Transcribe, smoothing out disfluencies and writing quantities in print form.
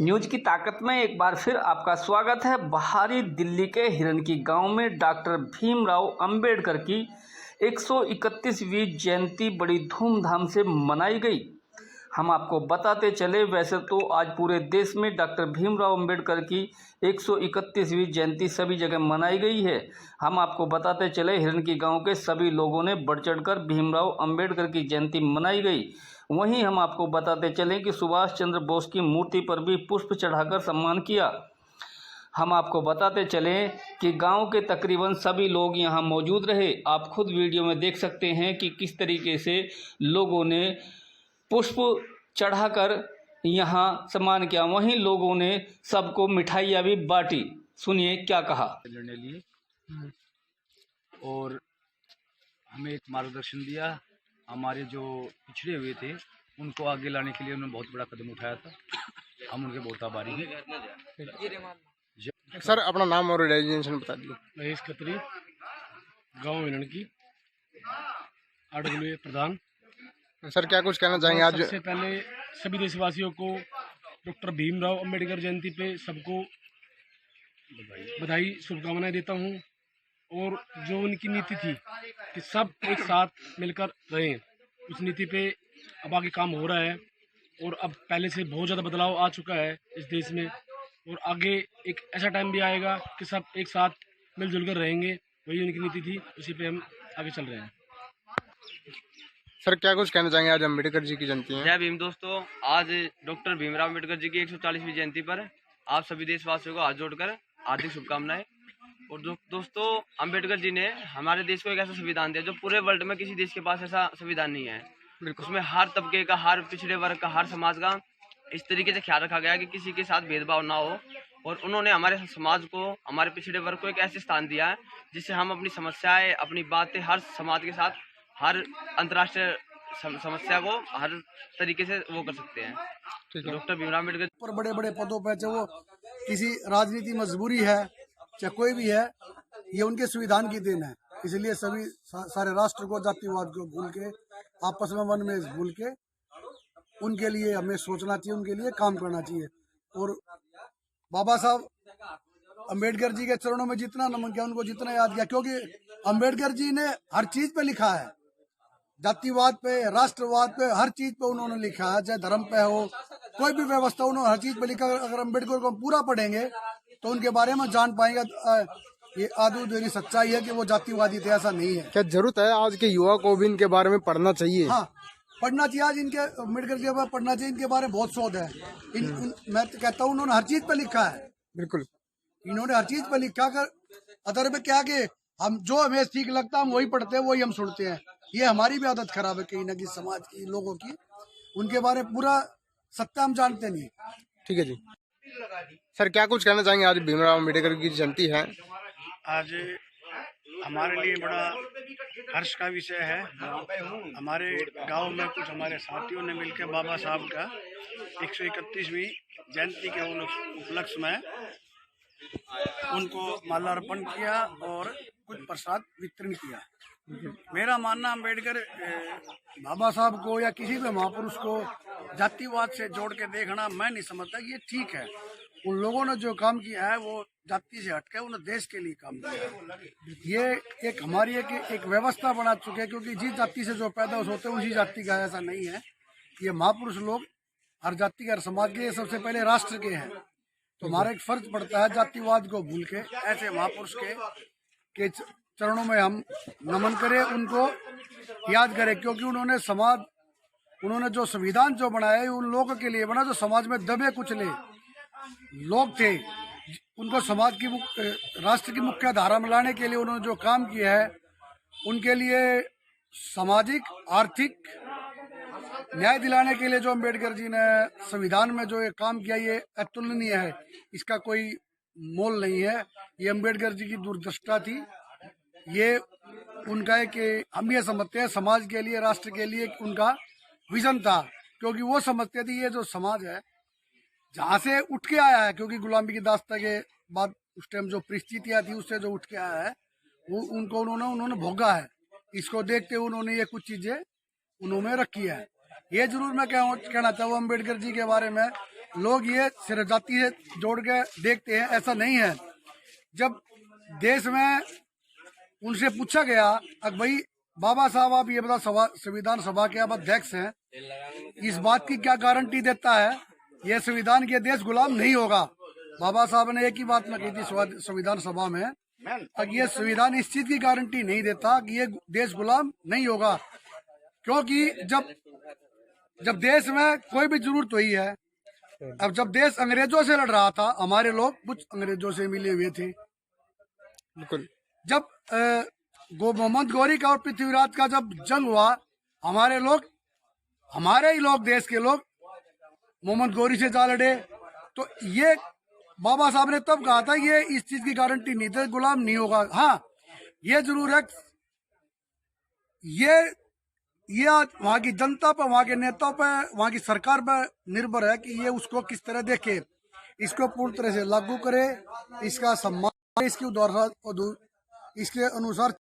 News की ताकत में एक बार फिर आपका स्वागत है। बाहरी दिल्ली के हिरनकी गांव में डॉक्टर भीमराव अंबेडकर की 131वीं जयंती बड़ी धूमधाम से मनाई गई। हम आपको बताते चले, वैसे तो आज पूरे देश में डॉक्टर भीमराव अंबेडकर की 131वीं जयंती सभी जगह मनाई गई है। हम आपको बताते चले, हिरनकी गांव के सभी लोगों ने बढ़ चढ़कर भीमराव अंबेडकर की जयंती मनाई गई। वहीं हम आपको बताते चलें कि सुभाष चंद्र बोस की मूर्ति पर भी पुष्प चढ़ाकर सम्मान किया। हम आपको बताते चलें कि गांव के तकरीबन सभी लोग यहां मौजूद रहे। आप खुद वीडियो में देख सकते हैं कि किस तरीके से लोगों ने पुष्प चढ़ाकर यहां सम्मान किया। वहीं लोगों ने सबको मिठाइयां भी बांटी। सुनिए क्या कहा। लड़ने लिए और हमें एक मार्गदर्शन दिया। हमारे जो पिछड़े हुए थे उनको आगे लाने के लिए उन्होंने बहुत बड़ा कदम उठाया था। हम उनके बहुत आभारी हैं। सर अपना नाम और डेजिग्नेशन बता दीजिए। महेश खत्री, गांव हिरनकी, आडगुले प्रधान। सर क्या कुछ कहना चाहेंगे आज? सबसे पहले सभी देशवासियों को डॉक्टर भीमराव अंबेडकर जयंती पे सबको बधाई शुभकामनाएं देता हूं। और जो उनकी नीति थी कि सब एक साथ मिलकर रहें, उस नीति पे अब आगे काम हो रहा है। और अब पहले से बहुत ज़्यादा बदलाव आ चुका है इस देश में। और आगे एक ऐसा टाइम भी आएगा कि सब एक साथ मिलजुल कर रहेंगे। वही उनकी नीति थी, उसी पे हम आगे चल रहे हैं। सर क्या कुछ कहना चाहेंगे? आज अम्बेडकर जी की जयंती है। जय भीम दोस्तों, आज डॉक्टर भीमराव अंबेडकर जी की 140वीं जयंती पर आप सभी देशवासियों को हाथ जोड़कर हार्दिक शुभकामनाएं। और दोस्तों, अंबेडकर जी ने हमारे देश को एक ऐसा संविधान दिया जो पूरे वर्ल्ड में किसी देश के पास ऐसा संविधान नहीं है। उसमें हर तबके का, हर पिछड़े वर्ग का, हर समाज का इस तरीके से ख्याल रखा गया कि किसी के साथ भेदभाव ना हो। और उन्होंने हमारे समाज को, हमारे पिछड़े वर्ग को एक ऐसे स्थान दिया है जिससे हम अपनी समस्याएं, अपनी बातें हर समाज के साथ, हर अंतर्राष्ट्रीय समस्या को हर तरीके से वो कर सकते हैं। डॉक्टर भीमराव अम्बेडकर पर बड़े बड़े पदों पर, चाहे वो किसी राजनीति मजबूरी है चाहे कोई भी है, ये उनके संविधान की देन है। इसलिए सभी सारे राष्ट्र को, जातिवाद को भूल के, आपस में मन में भूल के उनके लिए हमें सोचना चाहिए, उनके लिए काम करना चाहिए। और बाबा साहब अम्बेडकर जी के चरणों में जितना नमन किया, उनको जितना याद किया, क्योंकि अम्बेडकर जी ने हर चीज पे लिखा है। जातिवाद पे, राष्ट्रवाद पे, हर चीज पे उन्होंने लिखा है। चाहे धर्म पे हो, कोई भी व्यवस्था, उन्होंने हर चीज पे लिखा। अगर अम्बेडकर को पूरा पढ़ेंगे तो उनके बारे में जान पाएंगे। ये आधुरी सच्चाई है कि वो जातिवादी थे, ऐसा नहीं है। क्या जरूरत है आज के युवा को भी इनके बारे में पढ़ना चाहिए? हाँ, पढ़ना चाहिए। आज इनके अम्बेडकर के बारे पढ़ना चाहिए। इनके बारे में बहुत शोध है। मैं तो कहता हूँ उन्होंने हर चीज पे लिखा है। बिल्कुल, इन्होंने हर चीज पे लिखा कर अदर में क्या कि हम जो हमें ठीक लगता है हम वही पढ़ते हैं, वही हम सुनते हैं। ये हमारी भी आदत खराब है कहीं ना कहीं, समाज की, लोगों की। उनके बारे में पूरा सत्य हम जानते नहीं। ठीक है जी। सर क्या कुछ कहना चाहेंगे? आज भीमराव अम्बेडकर की जयंती है। आज हमारे लिए बड़ा हर्ष का विषय है। हमारे गांव में कुछ हमारे साथियों ने मिलकर बाबा साहब का 131वीं जयंती के उपलक्ष्य में उनको माल्यार्पण किया और कुछ प्रसाद वितरण किया। मेरा मानना, अम्बेडकर बाबा साहब को या किसी भी महापुरुष को जातिवाद से जोड़ के देखना मैं नहीं समझता कि ये ठीक है। उन लोगों ने जो काम किया है वो जाति से हटके उन्होंने देश के लिए काम किया है। ये एक हमारी एक व्यवस्था बना चुके हैं, क्योंकि जिस जाति से जो पैदा होते हैं उसी जाति का, ऐसा नहीं है। ये महापुरुष लोग हर जाति के, हर समाज के, सबसे पहले राष्ट्र के हैं। तो हमारा एक फर्ज पड़ता है जातिवाद को भूल के ऐसे महापुरुष के चरणों में हम नमन करें, उनको याद करें। क्योंकि उन्होंने जो संविधान जो बनाया उन लोगों के लिए बना जो समाज में दबे कुचले लोग थे। उनको समाज की, राष्ट्र की मुख्य धारा में लाने के लिए उन्होंने जो काम किया है, उनके लिए सामाजिक, आर्थिक न्याय दिलाने के लिए जो अम्बेडकर जी ने संविधान में जो ये काम किया, ये अतुलनीय है। इसका कोई मोल नहीं है। ये अम्बेडकर जी की दूरदृष्टा थी। ये उनका एक, हम ये समझते हैं समाज के लिए, राष्ट्र के लिए उनका विजन था। क्योंकि वो समझते थे ये जो समाज है जहाँ से उठ के आया है, क्योंकि गुलामी की दास्ता के बाद उस टाइम जो परिस्थितियाँ थी उससे जो उठ के आया है वो उनको उन्होंने भोगा है। इसको देखते हुए उन्होंने ये कुछ चीजें उन्होंने रखी है। ये जरूर मैं कहना चाहूँ अम्बेडकर जी के बारे में लोग ये सिर्फ जाति से जोड़ के देखते हैं, ऐसा नहीं है। जब देश में उनसे पूछा गया अब भाई बाबा साहब आप ये बता संविधान सभा के आप अध्यक्ष हैं, इस बात की क्या गारंटी देता है ये संविधान के देश गुलाम नहीं होगा। बाबा साहब ने एक ही बात में कही थी संविधान सभा में, अब ये संविधान इस चीज की गारंटी नहीं देता कि ये देश गुलाम नहीं होगा, क्योंकि जब देश में कोई भी जरूरत हुई है, अब जब देश अंग्रेजों से लड़ रहा था, हमारे लोग कुछ अंग्रेजों से मिले हुए थे। बिल्कुल। जब मोहम्मद गौरी का और पृथ्वीराज का जब जंग हुआ, हमारे ही लोग देश के लोग मोहम्मद गौरी से जा लड़े। तो ये बाबा साहब ने तब कहा था ये इस चीज की गारंटी नहीं दे गुलाम नहीं होगा। हाँ ये जरूर है, ये वहाँ की जनता पर, वहाँ के नेताओं पर, वहाँ की सरकार पर निर्भर है कि ये उसको किस तरह देखे, इसको पूर्ण तरह से लागू करे, इसका सम्मान, इसके अनुसार